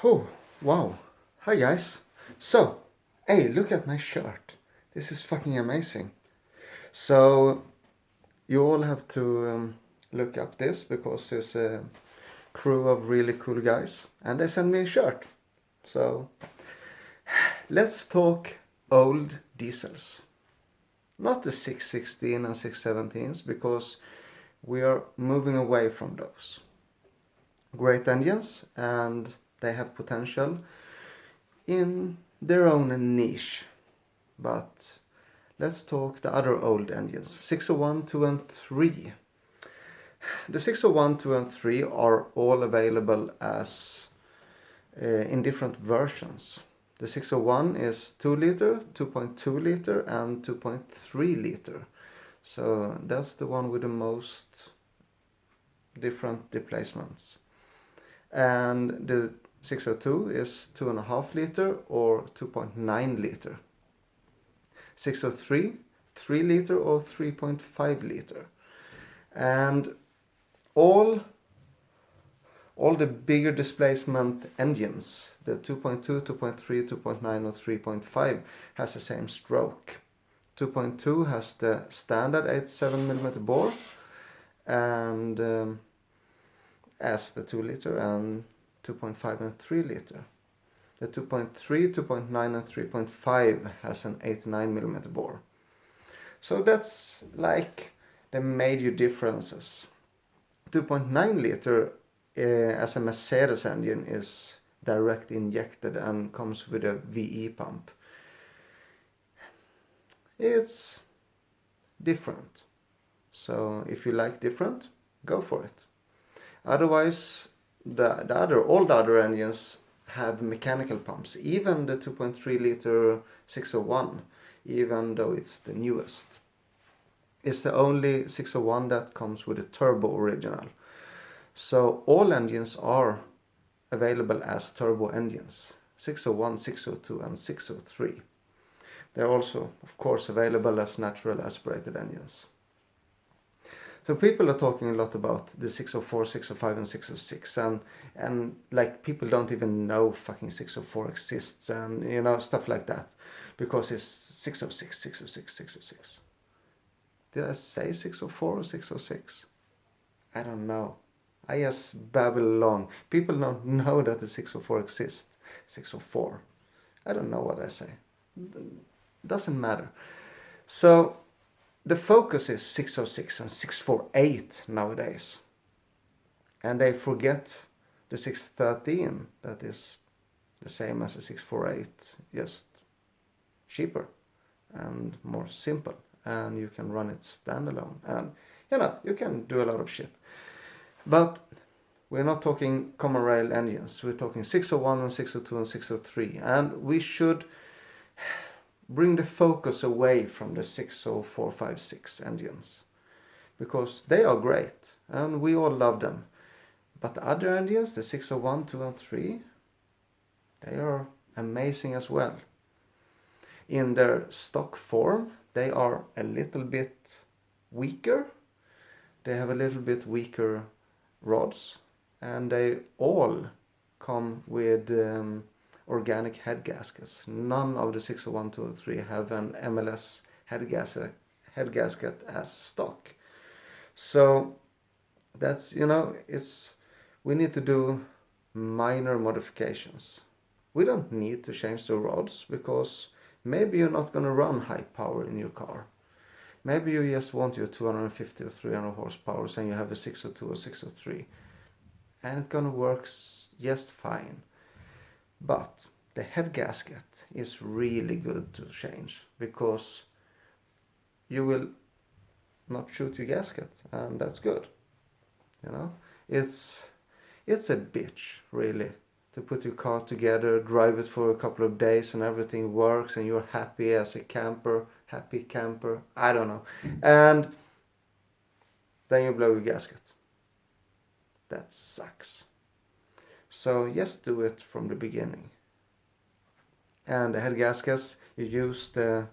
Oh, wow. Hi guys. So, hey, look at my shirt. This is fucking amazing. So, you all have to look up this because there's a crew of really cool guys and they sent me a shirt. So, let's talk old diesels. Not the 616 and 617s because we are moving away from those. Great engines and they have potential in their own niche. But let's talk the other old engines, 601, 2 and 3. The 601, 2 and 3 are all available as in different versions. The 601 is 2 liter, 2.2 liter and 2.3 liter. So that's the one with the most different displacements. And the 602 is 2.5 liter or 2.9 liter. 603, 3 liter or 3.5 liter. And all the bigger displacement engines, the 2.2, 2.3, 2.9 or 3.5 has the same stroke. 2.2 has the standard 87mm bore and as the 2 liter and 2.5 and 3 liter. The 2.3, 2.9 and 3.5 has an 89mm bore. So that's like the major differences. 2.9 liter as a Mercedes engine is direct injected and comes with a VE pump. It's different. So if you like different, go for it. Otherwise, all the other engines have mechanical pumps. Even the 2.3 liter 601, even though it's the newest. It's the only 601 that comes with a turbo original. So all engines are available as turbo engines. 601, 602 and 603. They're also, of course, available as natural aspirated engines. So people are talking a lot about the 604, 605 and 606 and like people don't even know fucking 604 exists and you know stuff like that because it's 606, 606, 606. Did I say 604 or 606? I don't know. I just babble along. People don't know that the 604 exists. 604. I don't know what I say. Doesn't matter. So the focus is 606 and 648 nowadays. And they forget the 613 that is the same as a 648, just cheaper and more simple. And you can run it standalone. And you know, you can do a lot of shit. But we're not talking common rail engines. We're talking 601 and 602 and 603. And we should bring the focus away from the 60456 engines because they are great and we all love them, but the other engines, the 601, 2 and 3, they are amazing as well. In their stock form they are a little bit weaker, they have a little bit weaker rods, and they all come with organic head gaskets. None of the 601, 203 have an MLS head gasket as stock. So that's, you know, we need to do minor modifications. We don't need to change the rods because maybe you're not going to run high power in your car. Maybe you just want your 250 or 300 horsepower and you have a 602 or 603 and it's going to work just fine. But the head gasket is really good to change because you will not shoot your gasket and that's good. You know, it's a bitch really to put your car together, drive it for a couple of days and everything works and you're happy as a happy camper, I don't know. And then you blow your gasket. That sucks. So just do it from the beginning. And the head gaskets, you use the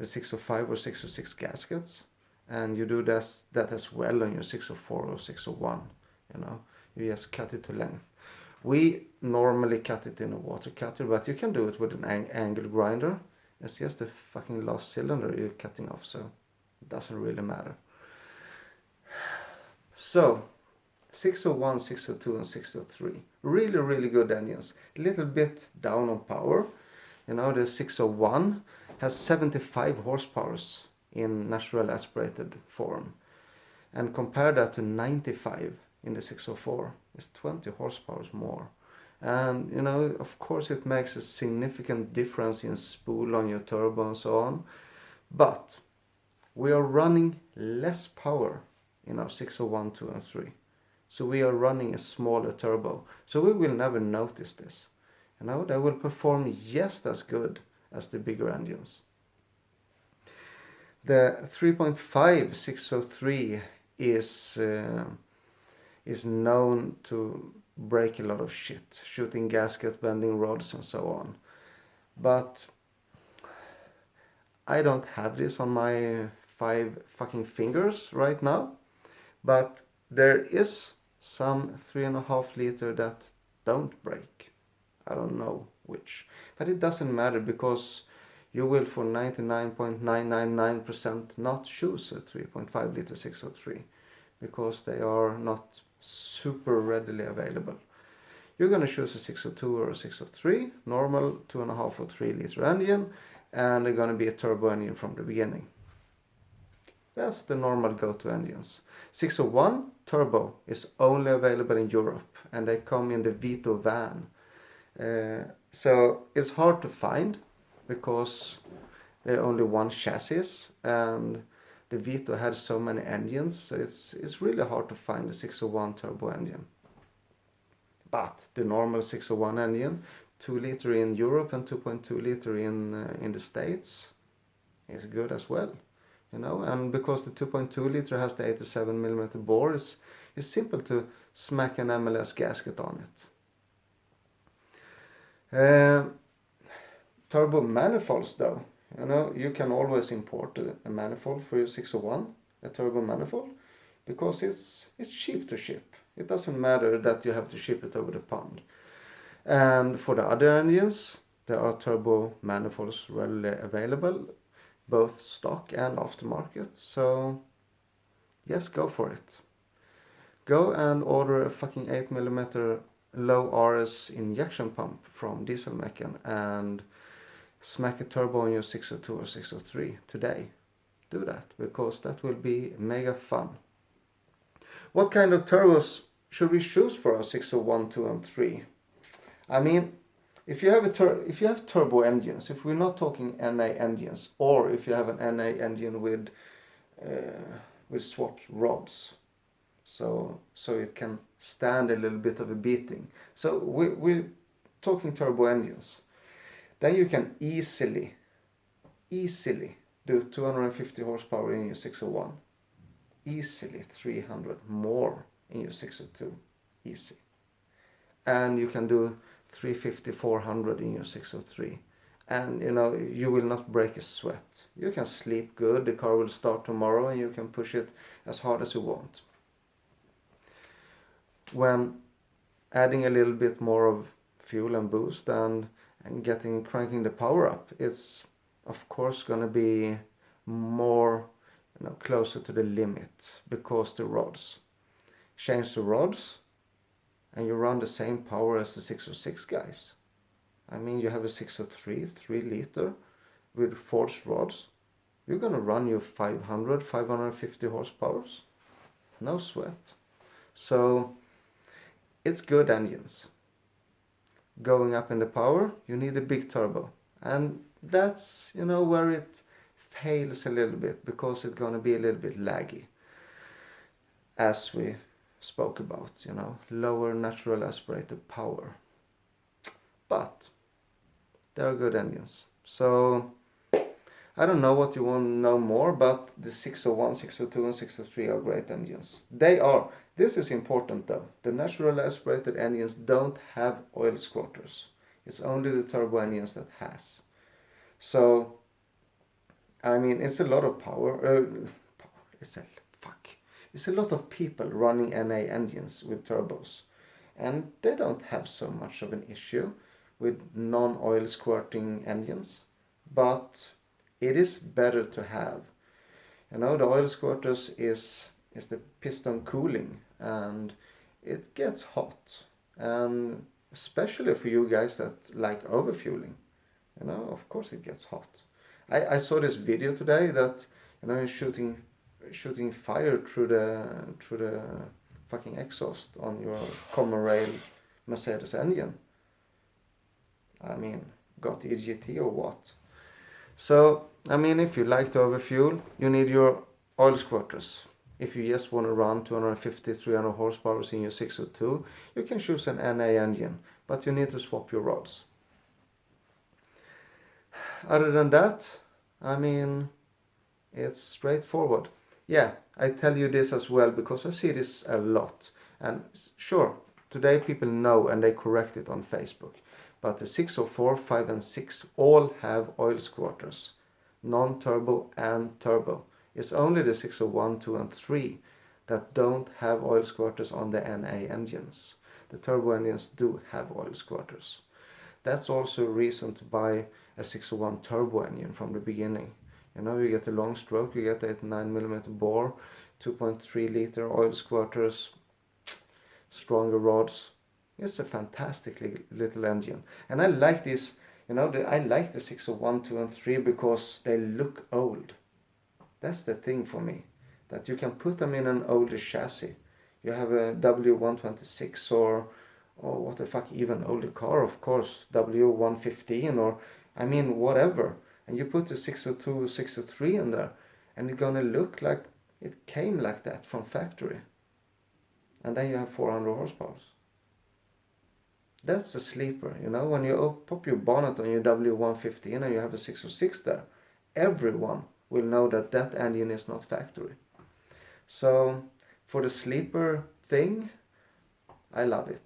605 or 606 gaskets, and you do that as well on your 604 or 601. You know, you just cut it to length. We normally cut it in a water cutter, but you can do it with an angle grinder. It's just the fucking last cylinder you're cutting off, so it doesn't really matter. So 601, 602 and 603. Really, really good engines. A little bit down on power. You know, the 601 has 75 horsepower in natural aspirated form. And compare that to 95 in the 604. It's 20 horsepower more. And, you know, of course it makes a significant difference in spool on your turbo and so on. But we are running less power in our 601, 2 and 3. So we are running a smaller turbo. So we will never notice this. You know, they will perform just as good as the bigger engines. The 3.5 603 is known to break a lot of shit, shooting gaskets, bending rods and so on. But I don't have this on my 5 fucking fingers right now. But there is some 3.5 liter that don't break. I don't know which. But it doesn't matter, because you will for 99.999% not choose a 3.5 liter 603, because they are not super readily available. You're going to choose a 602 or a 603, normal 2.5 or 3 liter engine, and they're going to be a turbo engine from the beginning. That's the normal go-to engines. 601 turbo is only available in Europe, and they come in the Vito van. So it's hard to find, because they're only one chassis, and the Vito has so many engines, so it's really hard to find a 601 turbo engine. But the normal 601 engine, 2 liter in Europe and 2.2 liter in the States, is good as well. You know, and because the 2.2 liter has the 87mm bore, it's simple to smack an MLS gasket on it. Turbo manifolds though, you know, you can always import a manifold for your 601, a turbo manifold, because it's cheap to ship. It doesn't matter that you have to ship it over the pond. And for the other engines, there are turbo manifolds readily available, both stock and aftermarket. So yes, go for it. Go and order a fucking 8mm low RS injection pump from Diesel Mechan and smack a turbo on your 602 or 603 today. Do that, because that will be mega fun. What kind of turbos should we choose for our 601, 2 and 3? I mean, if you have turbo engines, if we're not talking NA engines, or if you have an NA engine with swapped rods, so it can stand a little bit of a beating. So we're talking turbo engines. Then you can easily do 250 horsepower in your 601. Easily 300 more in your 602. Easy. And you can do 350, 400 in your 603. And you know, you will not break a sweat. You can sleep good, the car will start tomorrow, and you can push it as hard as you want. When adding a little bit more of fuel and boost and cranking the power up, it's of course gonna be more, you know, closer to the limit, because the rods. Change the rods and you run the same power as the 606 guys. I mean, you have a 603 3 liter with forged rods. You're gonna run your 500, 550 horsepower. No sweat. So it's good engines. Going up in the power, you need a big turbo. And that's, you know, where it fails a little bit, because it's gonna be a little bit laggy. As we spoke about, you know, lower natural aspirated power. But they are good engines. So I don't know what you want to know more, but the 601, 602 and 603 are great engines. They are. This is important though. The natural aspirated engines don't have oil squirters. It's only the turbo engines that has. So, I mean, it's a lot of power. It's a lot of people running NA engines with turbos. and they don't have so much of an issue with non-oil squirting engines, but it is better to have. You know, the oil squirters is the piston cooling, and it gets hot, and especially for you guys that like overfueling, you know, of course it gets hot. I saw this video today that, you know, you're shooting fire through the fucking exhaust on your common rail Mercedes engine. I mean, got EGT or what? So, I mean, if you like to overfuel, you need your oil squirters. If you just want to run 250, 300 horsepower in your 602, you can choose an NA engine, but you need to swap your rods. Other than that, I mean, it's straightforward. Yeah, I tell you this as well because I see this a lot. And sure, today people know and they correct it on Facebook. But the 604, 5 and 6 all have oil squirters, non-turbo and turbo. It's only the 601, 2 and 3 that don't have oil squirters on the NA engines. The turbo engines do have oil squirters. That's also a reason to buy a 601 turbo engine from the beginning. You know, you get a long stroke, you get 89mm bore, 2.3 liter oil squirters, stronger rods. It's a fantastic little engine. And I like this, you know, I like the 601, 2 and 3 because they look old. That's the thing for me, that you can put them in an older chassis. You have a W126 or what the fuck, even older car, of course, W115 or, I mean, whatever. And you put the 602, 603 in there, and it's gonna look like it came like that from factory. And then you have 400 horsepower. That's a sleeper, you know, when you pop your bonnet on your W115 and you have a 606 there, everyone will know that that engine is not factory. So for the sleeper thing, I love it.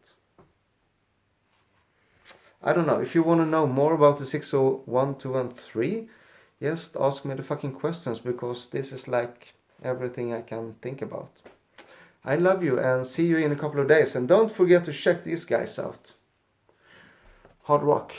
I don't know, if you want to know more about the 601, 2 and 3, just ask me the fucking questions, because this is like everything I can think about. I love you and see you in a couple of days, and don't forget to check these guys out. Hard rock.